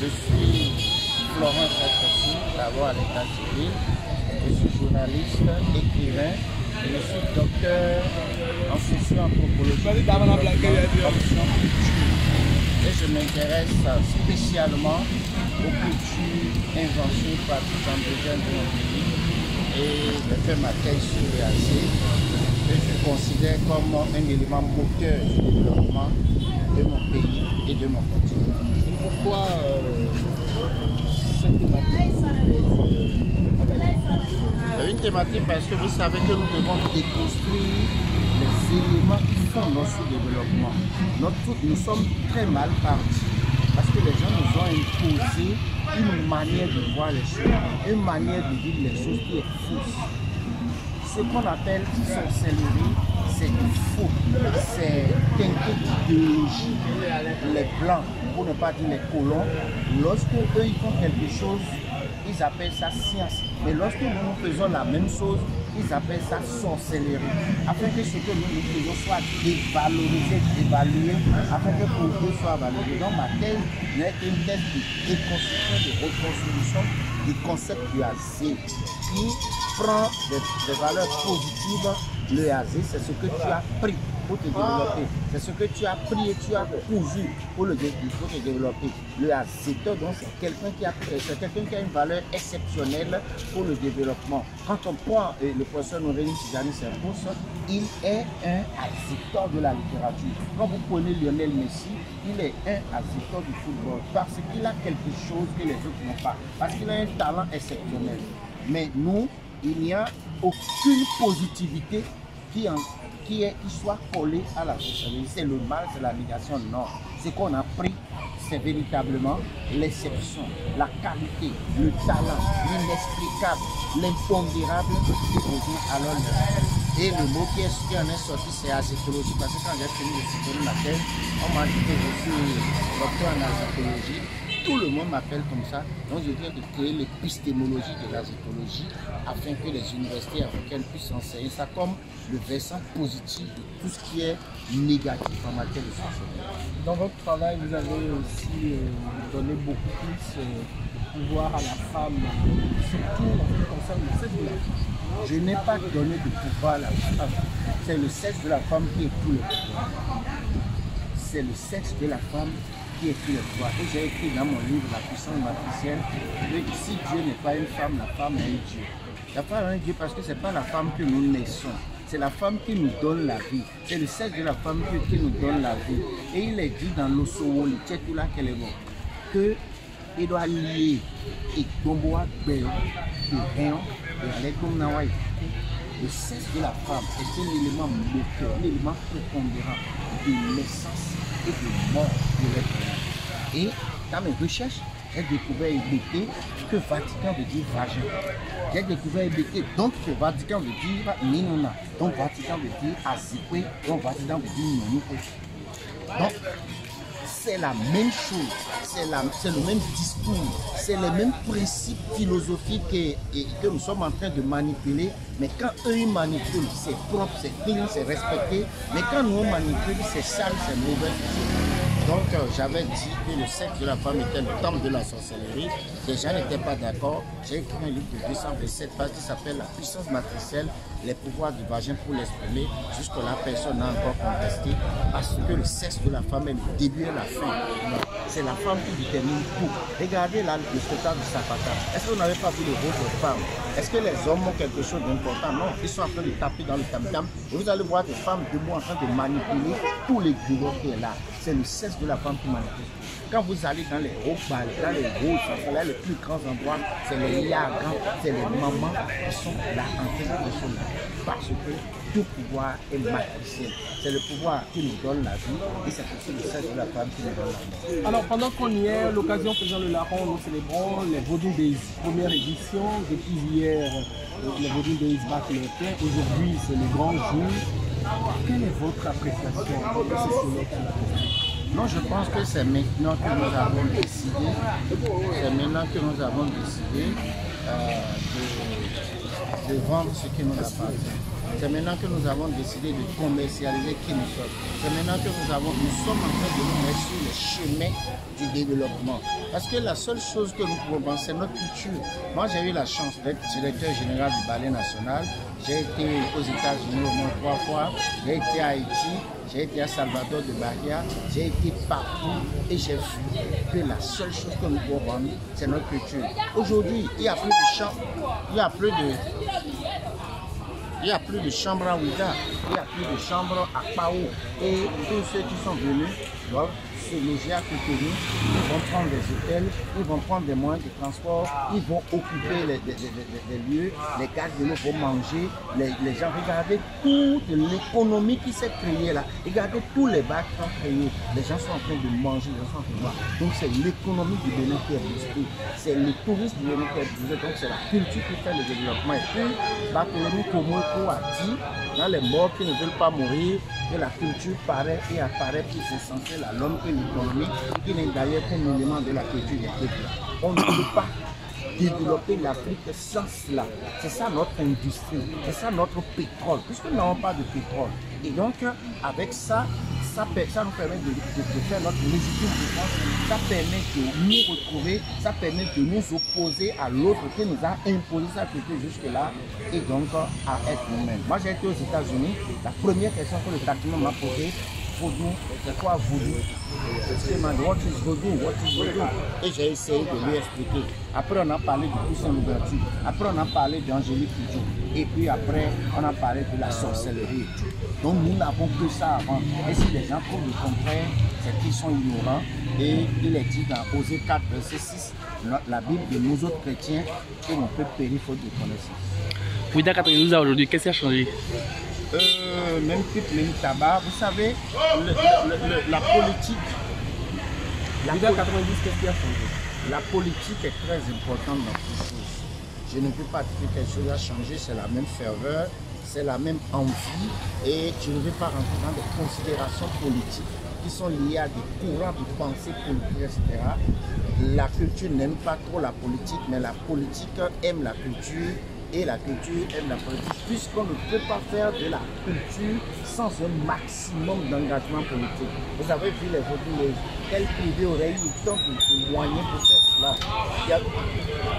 Je suis Florent Satrassi, d'abord à l'état civil. Je suis journaliste, écrivain. Et je suis docteur en socio-anthropologie et je m'intéresse spécialement aux cultures inventions par les indigènes de mon pays et je fais ma thèse sur les AC que je considère comme un élément moteur du développement de mon pays et de mon continent. Pourquoi cette thématique? Une thématique parce que vous savez que nous devons déconstruire les éléments qui font notre développement. Nous sommes très mal partis parce que les gens nous ont imposé une manière de voir les choses, une manière de vivre les choses qui est fausse. Ce qu'on appelle sorcellerie, c'est faux, c'est teinté d'idéologie. Les blancs, pour ne pas dire les colons, lorsque eux ils font quelque chose, ils appellent ça science. Mais lorsque nous faisons la même chose, ils appellent ça sorcellerie. Afin que ce que nous faisons soit dévalorisé, dévalué, afin que pour eux soit valorisé. Donc ma thèse n'est qu'une thèse de déconstruction, de reconstruction du concept du AZ qui prend des valeurs positives. Le AZ, c'est ce que tu as pris pour te développer. C'est ce que tu as pris et tu as cousu pour te développer. Le azéto, donc, c'est quelqu'un qui a une valeur exceptionnelle pour le développement. Quand on prend le professeur Noureni Tijani Serpous, il est un azéto de la littérature. Quand vous prenez Lionel Messi, il est un azéto du football parce qu'il a quelque chose que les autres n'ont pas. Parce qu'il a un talent exceptionnel. Mais nous, il n'y a aucune positivité qui soit collée à la société. C'est le mal, c'est la négation. Non. Ce qu'on a pris, c'est véritablement l'exception, la qualité, le talent, l'inexplicable, l'impondérable qui revient à l'homme. Et le mot qui en est sorti, c'est azétologie. Parce que quand j'ai fini de soutenir ma thèse, on m'a dit que je suis docteur en azétologie. Tout le monde m'appelle comme ça. Donc je viens de créer l'épistémologie de l'azétologie afin que les universités africaines puissent enseigner ça comme le versant positif de tout ce qui est négatif en matière de société. Dans votre travail, vous avez aussi donné beaucoup plus de pouvoir à la femme, surtout en ce qui concerne le sexe de la femme. Je n'ai pas donné de pouvoir à la femme. C'est le sexe de la femme qui est tout le pouvoir. C'est le sexe de la femme qui est tout le pouvoir. Et j'ai écrit dans mon livre La puissance matricielle que si Dieu n'est pas une femme, la femme est un Dieu. La femme est un Dieu parce que ce n'est pas la femme que nous naissons. C'est la femme qui nous donne la vie. C'est le sexe de la femme qui nous donne la vie. Et il est dit dans l'Osowo, le Tchétoula qu'elle est bon, que il doit lier et Gomboa Béo, et Réon, et Alekom Nawai. Le sexe de la femme est un élément moteur, un élément prépondérant de naissance et de mort de l'être humain. Et dans mes recherches, j'ai découvert Ebété que Vatican veut dire vagin. J'ai découvert Ebété donc que Vatican veut dire Ninona, donc Vatican veut dire Azikwe, donc Vatican veut dire Nonoué. Donc c'est la même chose, c'est le même discours, c'est les mêmes principes philosophiques que nous sommes en train de manipuler. Mais quand eux ils manipulent, c'est propre, c'est clean, c'est respecté. Mais quand nous on manipule, c'est sale, c'est mauvais. Donc j'avais dit que le sexe de la femme était le temple de la sorcellerie. Les gens n'étaient pas d'accord. J'ai écrit un livre de 227 pages qui s'appelle La puissance matricielle, les pouvoirs du vagin pour l'exprimer. Jusque-là, personne n'a encore contesté parce que le sexe de la femme est le début et la fin. C'est la femme qui détermine tout. Regardez là le spectacle du Zapata. Est-ce que vous n'avez pas vu le rôle des femmes? Est-ce que les hommes ont quelque chose d'important? Non, ils sont en train de taper dans le tam-tam. Et vous allez voir des femmes debout en train de manipuler tous les goulots qui est là. C'est le sexe de la femme qui manipule. Quand vous allez dans les hauts balles, dans les hauts, là, les plus grands endroits, c'est les yagans, c'est les mamans qui sont là en train de se là. Parce que tout pouvoir est matriciel. C'est le pouvoir qui nous donne la vie et c'est aussi le sexe de la femme qui nous donne la vie. Alors pendant qu'on y est, l'occasion faisant le larron, nous célébrons les Vodou Days, première édition. Depuis hier, les Vodou Days battent leur plein. Aujourd'hui, c'est le grand jour. Quelle est votre appréciation de ce célèbre? Non, je pense que c'est maintenant que nous avons décidé, de vendre ce qui nous appartient. C'est maintenant que nous avons décidé de commercialiser qui nous sommes. C'est maintenant que nous sommes en train de nous mettre sur le chemin du développement. Parce que la seule chose que nous pouvons penser, c'est notre culture. Moi, j'ai eu la chance d'être directeur général du Ballet National. J'ai été aux États-Unis au moins 3 fois. J'ai été à Haïti. J'ai été à Salvador de Bahia. J'ai été partout et j'ai vu que la seule chose que nous pouvons vendre, c'est notre culture. Aujourd'hui, il n'y a plus de chants. Il n'y a plus de chambres à Ouida, il n'y a plus de chambres à Pao. Et tous ceux qui sont venus doivent se loger à Cotonou, ils vont prendre des hôtels, ils vont prendre des moyens de transport, ils vont occuper les lieux, les gardes de l'eau vont manger, les gens, regardez toute l'économie qui s'est créée là, regardez tous les bars qui sont créés, les gens sont en train de manger, les gens sont en train de boire. Donc c'est l'économie du Bénin qui est boostée, c'est le tourisme du Bénin qui est boosté, donc c'est la culture qui fait le développement. Et puis, Barthélemy Komoko a dit, dans les morts qui ne veulent pas mourir, que la culture paraît et apparaît plus essentielle à l'homme que l'économie, qui n'est d'ailleurs qu'un élément de la culture des peuples. On ne peut pas développer l'Afrique sans cela. C'est ça notre industrie, c'est ça notre pétrole, puisque nous n'avons pas de pétrole. Et donc, avec ça, ça nous permet de faire notre légitime défense, ça permet de nous retrouver, ça permet de nous opposer à l'autre qui nous a imposé sa culture jusque-là, et donc à être nous-mêmes. Moi, j'ai été aux États-Unis, la première question que le taximan m'a posée, Vodou, c'est quoi Vodou? Il m'a dit, what is Vodou? What is Vodou? Et j'ai essayé de lui expliquer. Après, on a parlé de Toussaint Louverture. Après, on a parlé d'Angélique Kidjo. Et puis après, on a parlé de la sorcellerie et tout. Donc, nous n'avons que ça avant. Et si les gens trouvent le contraire, c'est qu'ils sont ignorants. Et il est dit dans Osée 4, verset 6, la Bible de nous autres chrétiens, que l'on peut périr faute de connaissance. Ouida 92 aujourd'hui, qu'est-ce qui a changé? Même pipe, même tabac, vous savez, la politique. Ouida 90, qu'est-ce qui a changé? La politique est très importante dans toutes choses. Je ne peux pas dire que quelque chose a changé, c'est la même ferveur, c'est la même envie, et je ne vais pas rentrer dans des considérations politiques qui sont liées à des courants de pensée politique, etc. La culture n'aime pas trop la politique, mais la politique aime la culture. Et la culture aime la politique, puisqu'on ne peut pas faire de la culture sans un maximum d'engagement politique. Vous avez vu les Vaudous, quel privé aurait eu le temps de moyens pour faire cela? Il y a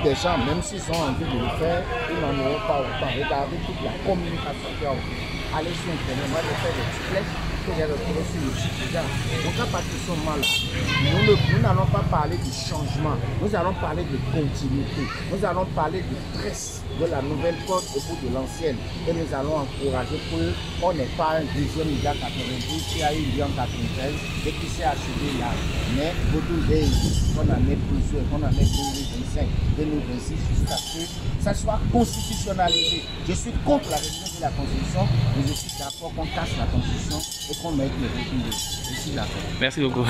des gens, même s'ils ont envie de le faire, ils n'en auront pas autant. Regardez toute la communication qu'il y a autour. Allez sur Internet, moi je fais des triplex que j'ai retrouvé sur le site déjà. Donc à partir de ce moment-là, nous n'allons pas parler du changement, nous allons parler de continuité, nous allons parler de tresse de la nouvelle code au bout de l'ancienne, et nous allons encourager qu'on n'ait pas un deuxième IGA 92 qui a eu lieu en 93 et qui s'est achevé là. Mais beaucoup qu'on en ait plusieurs, qu'on en ait 2025, 2026, jusqu'à ce que ça soit constitutionnalisé. Je suis contre la révision de la Constitution, mais je suis d'accord qu'on casse la Constitution et qu'on mette le régime. Je suis d'accord. Merci beaucoup.